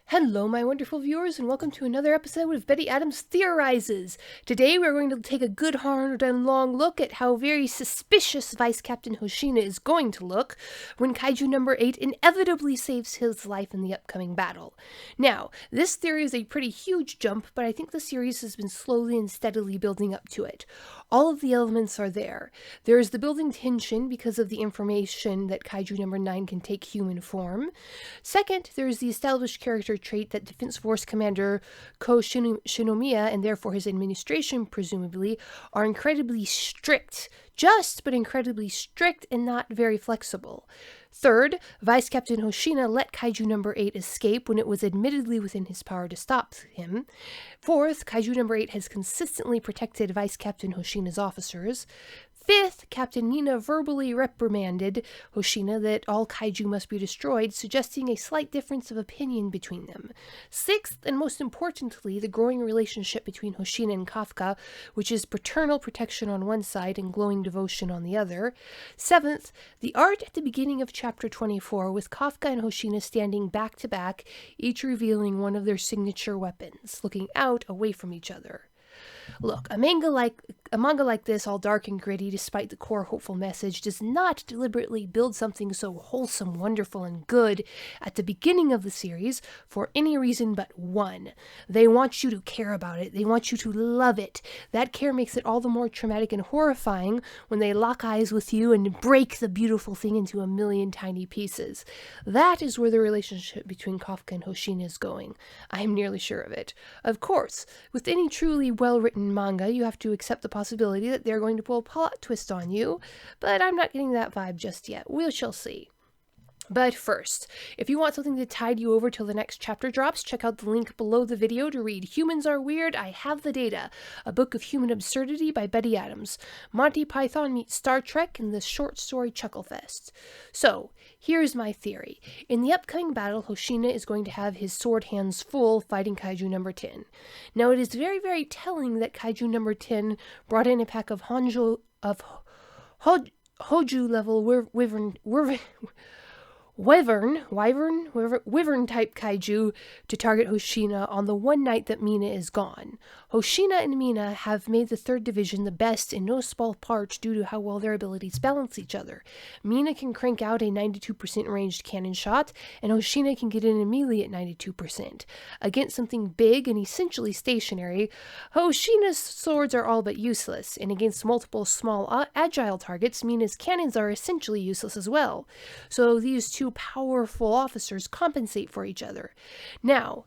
Hello, my wonderful viewers, and welcome to another episode of Betty Adams Theorizes. Today we're going to take a good, hard, and long look at how very suspicious Vice Captain Hoshina is going to look when Kaiju number 8 inevitably saves his life in the upcoming battle. Now, this theory is a pretty huge jump, but I think the series has been slowly and steadily building up to it. All of the elements are there. There is the building tension because of the information that Kaiju number 9 can take human form. Second, there is the established character trait that Defense Force Commander Shinomiya, and therefore his administration presumably, are incredibly strict. Just, but incredibly strict and not very flexible. Third, Vice Captain Hoshina let Kaiju number 8 escape when it was admittedly within his power to stop him. Fourth, Kaiju number 8 has consistently protected Vice Captain Hoshina's officers. Fifth, Captain Mina verbally reprimanded Hoshina that all kaiju must be destroyed, suggesting a slight difference of opinion between them. Sixth, and most importantly, the growing relationship between Hoshina and Kafka, which is paternal protection on one side and glowing devotion on the other. Seventh, the art at the beginning of chapter 24, with Kafka and Hoshina standing back to back, each revealing one of their signature weapons, looking out away from each other. Look, a manga like this, all dark and gritty despite the core hopeful message, does not deliberately build something so wholesome, wonderful, and good at the beginning of the series for any reason but one. They want you to care about it. They want you to love it. That care makes it all the more traumatic and horrifying when they lock eyes with you and break the beautiful thing into a million tiny pieces. That is where the relationship between Kafka and Hoshina is going. I am nearly sure of it. Of course, with any truly well-written manga, you have to accept the possibility that they're going to pull a plot twist on you, but I'm not getting that vibe just yet. We shall see. But first, if you want something to tide you over till the next chapter drops, check out the link below the video to read Humans Are Weird, I Have the Data, a book of human absurdity by Betty Adams. Monty Python meets Star Trek in the short story Chucklefest. So, here's my theory. In the upcoming battle, Hoshina is going to have his sword hands full fighting Kaiju number 10. Now, it is very, very telling that Kaiju number 10 brought in a pack of Hoju level wyvern type kaiju to target Hoshina on the one night that Mina is gone. Hoshina and Mina have made the 3rd Division the best in no small part due to how well their abilities balance each other. Mina can crank out a 92% ranged cannon shot, and Hoshina can get in immediately at 92%. Against something big and essentially stationary, Hoshina's swords are all but useless, and against multiple small agile targets, Mina's cannons are essentially useless as well. So these two powerful officers compensate for each other. Now,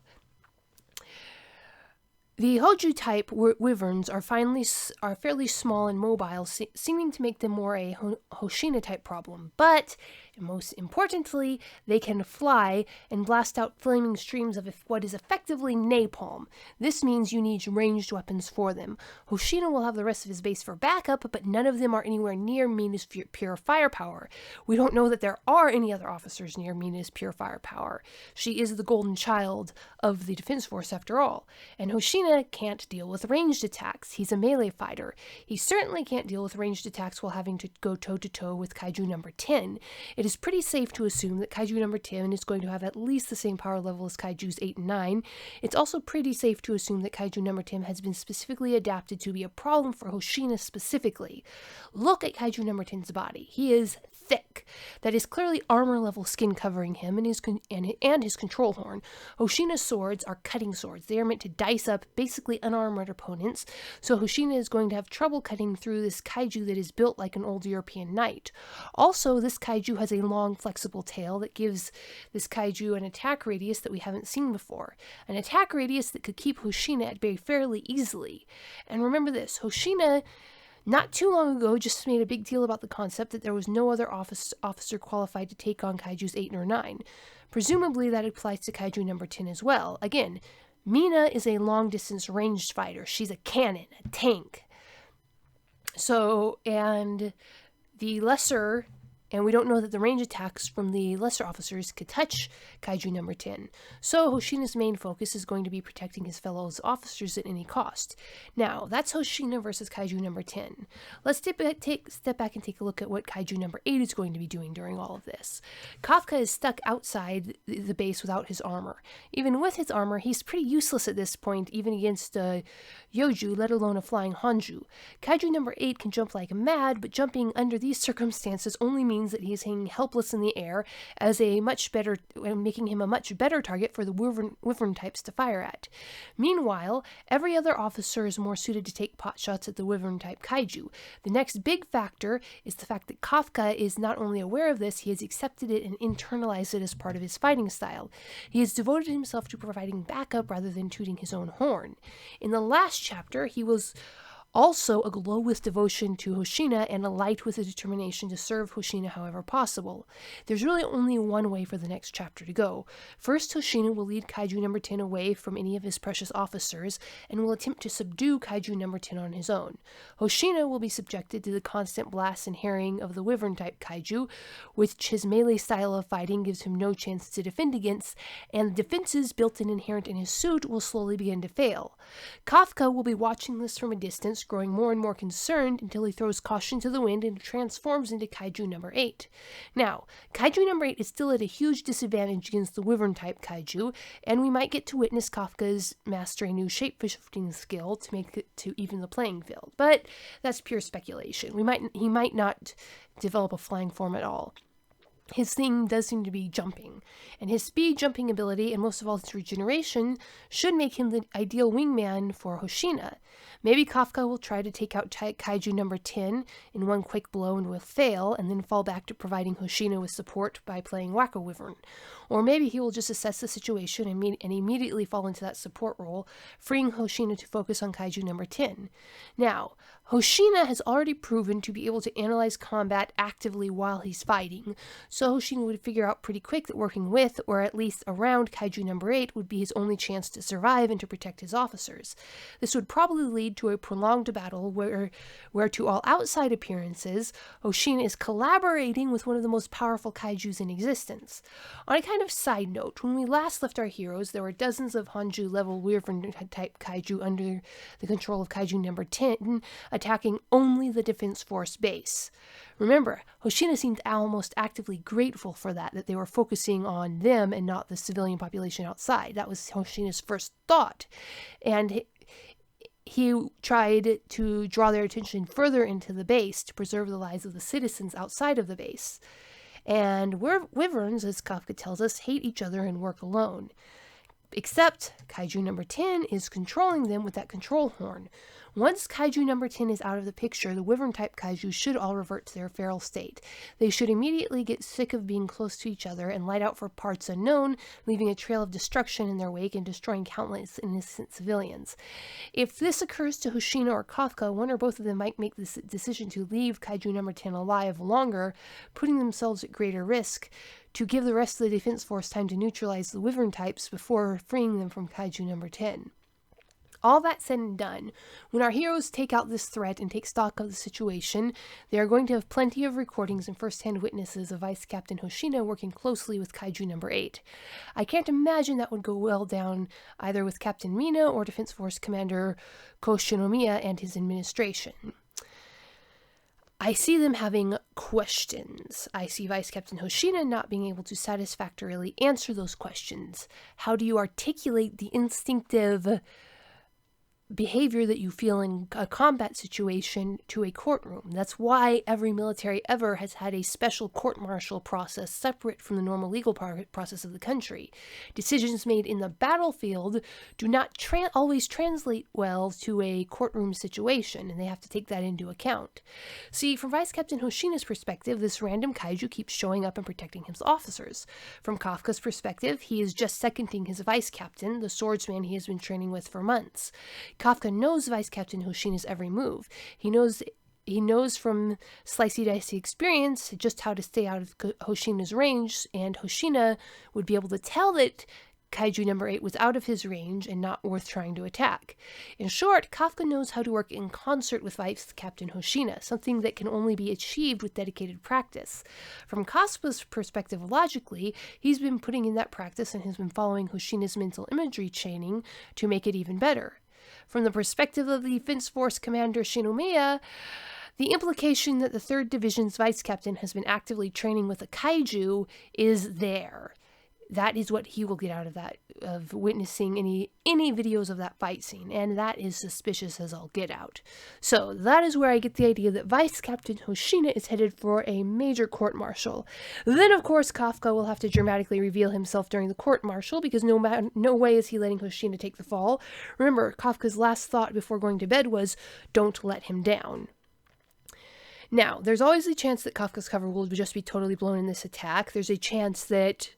the Hoju type wyverns are fairly small and mobile, seeming to make them more a Hoshina type problem, but most importantly, they can fly and blast out flaming streams of what is effectively napalm. This means you need ranged weapons for them. Hoshina will have the rest of his base for backup, but none of them are anywhere near Mina's pure firepower. We don't know that there are any other officers near Mina's pure firepower. She is the golden child of the Defense Force after all, and Hoshina can't deal with ranged attacks. He's a melee fighter. He certainly can't deal with ranged attacks while having to go toe-to-toe with Kaiju number 10. It is pretty safe to assume that Kaiju number 10 is going to have at least the same power level as Kaijus 8 and 9. It's also pretty safe to assume that Kaiju number 10 has been specifically adapted to be a problem for Hoshina specifically. Look at Kaiju number 10's body. He is thick. That is clearly armor-level skin covering him and his control horn. Hoshina's swords are cutting swords. They are meant to dice up basically unarmored opponents, so Hoshina is going to have trouble cutting through this kaiju that is built like an old European knight. Also, this kaiju has a long, flexible tail that gives this kaiju an attack radius that we haven't seen before. An attack radius that could keep Hoshina at bay fairly easily. And remember this, Hoshina not too long ago just made a big deal about the concept that there was no other officer qualified to take on Kaijus 8 or 9. Presumably that applies to Kaiju number 10 as well. Again, Mina is a long-distance ranged fighter. She's a cannon, a tank. So, and the lesser and we don't know that the range attacks from the lesser officers could touch Kaiju number 10. So Hoshina's main focus is going to be protecting his fellow officers at any cost. Now, that's Hoshina versus Kaiju number 10. Let's step back and take a look at what Kaiju number 8 is going to be doing during all of this. Kafka is stuck outside the base without his armor. Even with his armor, he's pretty useless at this point, even against Yoju, let alone a flying Hanju. Kaiju number 8 can jump like mad, but jumping under these circumstances only means that he's hanging helpless in the air, making him a much better target for the wyvern types to fire at. Meanwhile, every other officer is more suited to take pot shots at the wyvern type Kaiju. The next big factor is the fact that Kafka is not only aware of this, he has accepted it and internalized it as part of his fighting style. He has devoted himself to providing backup rather than tooting his own horn. In the last chapter, he was also aglow with devotion to Hoshina and alight with a determination to serve Hoshina however possible. There's really only one way for the next chapter to go. First, Hoshina will lead Kaiju number 10 away from any of his precious officers and will attempt to subdue Kaiju number 10 on his own. Hoshina will be subjected to the constant blast and harrying of the wyvern-type Kaiju, which his melee style of fighting gives him no chance to defend against, and the defenses built and inherent in his suit will slowly begin to fail. Kafka will be watching this from a distance, growing more and more concerned until he throws caution to the wind and transforms into Kaiju number 8. Now, Kaiju number 8 is still at a huge disadvantage against the wyvern-type Kaiju, and we might get to witness Kafka's master a new shape-shifting skill to make it to even the playing field. But that's pure speculation. He might not develop a flying form at all. His thing does seem to be jumping, and his speed jumping ability, and most of all his regeneration, should make him the ideal wingman for Hoshina. Maybe Kafka will try to take out Kaiju number 10 in one quick blow and will fail, and then fall back to providing Hoshina with support by playing Wacko Wyvern. Or maybe he will just assess the situation and immediately fall into that support role, freeing Hoshina to focus on Kaiju number 10. Now, Hoshina has already proven to be able to analyze combat actively while he's fighting, so Hoshina would figure out pretty quick that working with, or at least around, Kaiju number 8 would be his only chance to survive and to protect his officers. This would probably lead to a prolonged battle where to all outside appearances, Hoshina is collaborating with one of the most powerful Kaijus in existence. On a kind of side note, when we last left our heroes, there were dozens of Hanju-level Wyvern-type Kaiju under the control of Kaiju number 10, attacking only the Defense Force base. Remember, Hoshina seemed almost actively grateful for that they were focusing on them and not the civilian population outside. That was Hoshina's first thought. And he tried to draw their attention further into the base to preserve the lives of the citizens outside of the base. And wyverns, as Kafka tells us, hate each other and work alone. Except Kaiju number 10 is controlling them with that control horn. Once Kaiju number 10 is out of the picture, the Wyvern-type Kaiju should all revert to their feral state. They should immediately get sick of being close to each other and light out for parts unknown, leaving a trail of destruction in their wake and destroying countless innocent civilians. If this occurs to Hoshina or Kafka, one or both of them might make this decision to leave Kaiju number 10 alive longer, putting themselves at greater risk, to give the rest of the defense force time to neutralize the Wyvern types before freeing them from Kaiju number 10. All that said and done, when our heroes take out this threat and take stock of the situation, they are going to have plenty of recordings and first-hand witnesses of Vice Captain Hoshina working closely with Kaiju number 8. I can't imagine that would go well down either with Captain Mina or Defense Force Commander Koshinomiya and his administration. I see them having questions. I see Vice Captain Hoshina not being able to satisfactorily answer those questions. How do you articulate the instinctive behavior that you feel in a combat situation to a courtroom? That's why every military ever has had a special court-martial process separate from the normal legal process of the country. Decisions made in the battlefield do not always translate well to a courtroom situation, and they have to take that into account. See, from Vice Captain Hoshina's perspective, this random Kaiju keeps showing up and protecting his officers. From Kafka's perspective, he is just seconding his Vice Captain, the swordsman he has been training with for months. Kafka knows Vice Captain Hoshina's every move. He knows from slicey-dicey experience just how to stay out of Hoshina's range, and Hoshina would be able to tell that Kaiju number 8 was out of his range and not worth trying to attack. In short, Kafka knows how to work in concert with Vice Captain Hoshina, something that can only be achieved with dedicated practice. From Kafka's perspective, logically, he's been putting in that practice and has been following Hoshina's mental imagery chaining to make it even better. From the perspective of the Defense Force Commander Shinomiya, the implication that the 3rd Division's Vice Captain has been actively training with a Kaiju is there. That is what he will get out of that, of witnessing any videos of that fight scene, and that is suspicious as all get out. So that is where I get the idea that Vice Captain Hoshina is headed for a major court-martial. Then, of course, Kafka will have to dramatically reveal himself during the court-martial, because no way is he letting Hoshina take the fall. Remember, Kafka's last thought before going to bed was, "Don't let him down." Now, there's always a chance that Kafka's cover will just be totally blown in this attack. There's a chance that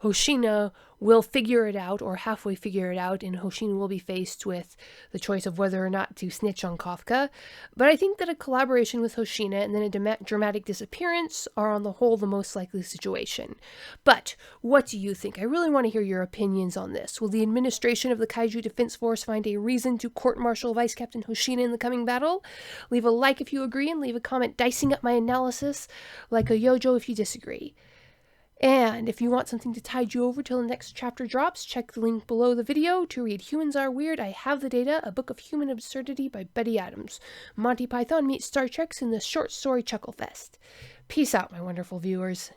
Hoshina will figure it out, or halfway figure it out, and Hoshina will be faced with the choice of whether or not to snitch on Kafka. But I think that a collaboration with Hoshina and then a dramatic disappearance are on the whole the most likely situation. But what do you think? I really want to hear your opinions on this. Will the administration of the Kaiju Defense Force find a reason to court-martial Vice Captain Hoshina in the coming battle? Leave a like if you agree, and leave a comment dicing up my analysis, like a yojo if you disagree. And if you want something to tide you over till the next chapter drops, check the link below the video to read Humans Are Weird, I Have the Data, a book of human absurdity by Betty Adams. Monty Python meets Star Trek's in the short story Chuckle Fest. Peace out, my wonderful viewers.